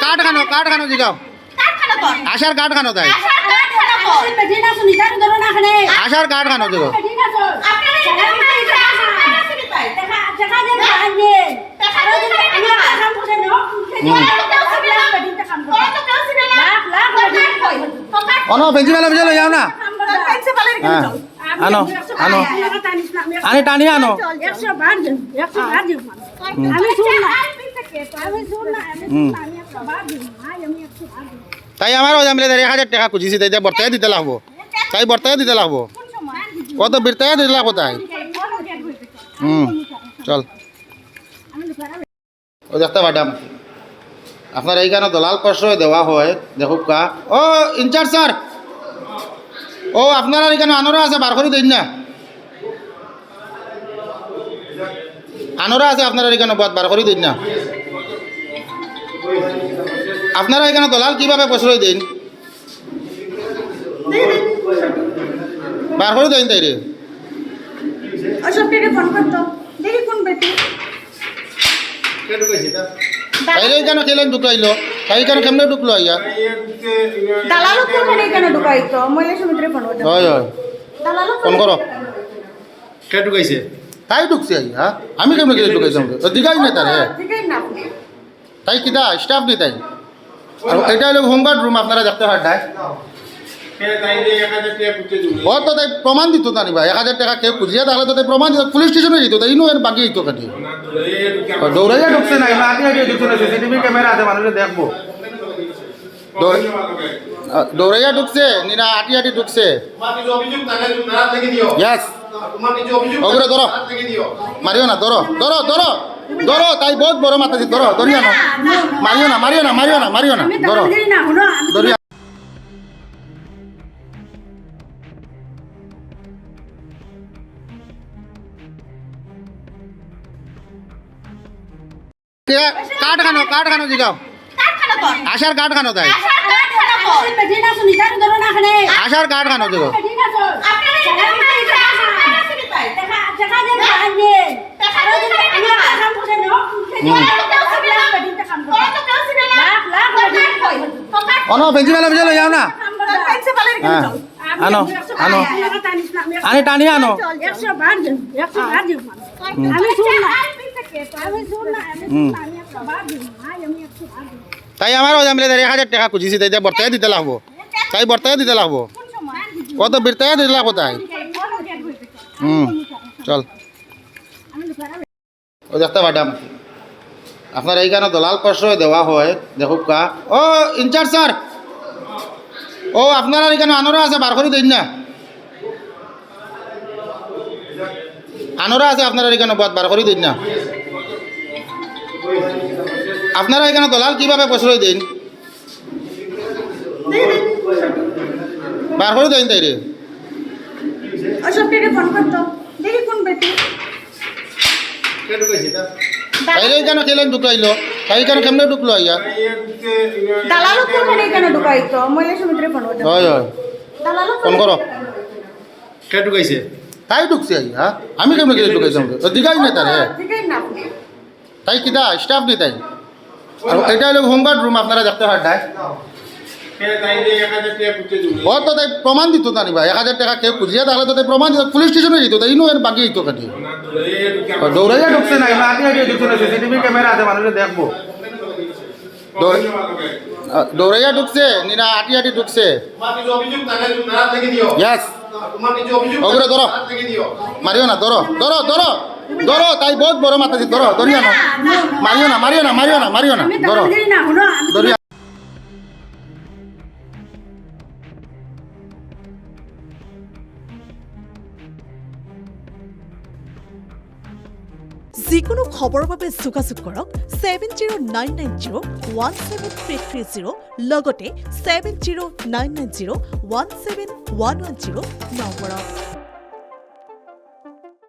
Card খানো জিগাও আশার card খানো তাই আশার কার্ড খানো জিগাও অনো প্রিন্সিপাল অফিসে লই যাও না আনো আনো আনি টানি আনো তাই আমার ওই আমি 1000 টাকা খুঁজিছি তাই বর্তায় দিতে লাগবো তাই বর্তায় দিতে লাগবো কত বর্তায় দিতে লাগবো তাই চল ও দেখতে ম্যাডাম আপনার এইখানে দলাল প্রশ্রয় দেওয়া হয় দেখুক কা ও ইনচার্জ স্যার ও আপনারা এখানে আনোরা আছে বার করে দিন না আনোরা আছে আপনারা এখানে বার করে দিন না আপনারা এখানে দলাল কিভাবে প্রশ্রয় দিন বার করে দিন তাই রে তাইলে এখানে খেলেন ঢুকাইলো তাই এখানে কেমনে ঢুকলো আইয়া হয় হয় ফোন করো কে ঢুকাইছে তাই ঢুকছে আইয়া আমি কেমনে খেলে ঢুকাইছিলাম দিঘাই না তারে তাই কিতা স্টাফ নেই তাই আর এটা হলো হোমগার্ড রুম আপনারা দেখতে পারটাই ও তো তাই প্রমাণ দিত না ভাই 1000 টাকা কেউ খুঁজিয়া তাহলে তো তাই প্রমাণ দিত পুলিশ স্টেশনে যেত তাই ইনো এর বাকি দিত কাটি দৌড়াইয়া ঢুকছে না আগে আগে ঢুকছে না সিসিটিভি ক্যামেরা আছে মানুষে দেখবো দৌড়াইয়া ঢুকছে নিনা আটি আটি ঢুকছে ইয়াস ওগুলো ধরো মারিও না ধরো ধরো ধরো ধরো তাই বহুত বড় মাথা দি ধরো ধরিয়া না মারিও না মারিও না মারিও না মারিও না ধরো ধরিয়া কার্ড খানো জিগাও আশার কার্ড খানো তাই আশার কার্ড খানো জিগাও অনো প্রিন্সিপাল অফিসে লই যাও না আনো আনো আনি টানি আনো তাই আমার ওই আমি 1000 টাকা খুঁজিছি তাই বর্তায় দিতে লাগবো তাই বর্তায় দিতে লাগবো কত বর্তায় দিতে লাগবো তাই চল ও দেখতে ম্যাডাম আপনার এইখানে দলাল প্রশ্রয় দেওয়া হয় দেখুক কা ও ইনচার্জ স্যার ও আপনারা এখানে আনোরা আছে বার করে দিন না আনোরা আছে আপনারা এখানে বার করে দিন না আপনারা এখানে দলাল কিভাবে প্রশ্রয় দিন বার করে দিন তাই রে তাইলে এখানে খেলেন ঢুকাইলো তাই এখানে কেমনে ঢুকলো আইয়া হয় হয় ফোন করো কে ঢুকাইছে তাই ঢুকছে আইয়া আমি কেমনে খেলে ঢুকাইছিলাম দিঘাই না তারে তাই কিতা স্টাফ নেই তাই আর এটা হলো হোমগার্ড রুম আপনারা দেখতে পারটাই ও তো তাই প্রমাণ দিত না ভাই 1000 টাকা কেউ খুঁজিয়া তাহলে তো তাই প্রমাণ দিত পুলিশ স্টেশনে যেত তাই ইনো এর বাকি দিত কাটি দৌড়াইয়া ঢুকছে না আগে আগে ঢুকছে না সিসিটিভি ক্যামেরা আছে মানুষে দেখবো দৌড়াইয়া ঢুকছে নিনা আটি আটি ঢুকছে ইয়াস ওগুলো ধরো মারিও না ধরো ধরো ধরো ধরো তাই বহুত বড় মাথা দি ধরো ধরিয়া না মারিও না মারিও না মারিও না মারিও না ধরো ধরিয়া যিকোনো খবৰৰ বাবে যোগাযোগ কৰক 7099017330 লগতে 7099017110 নম্বৰত।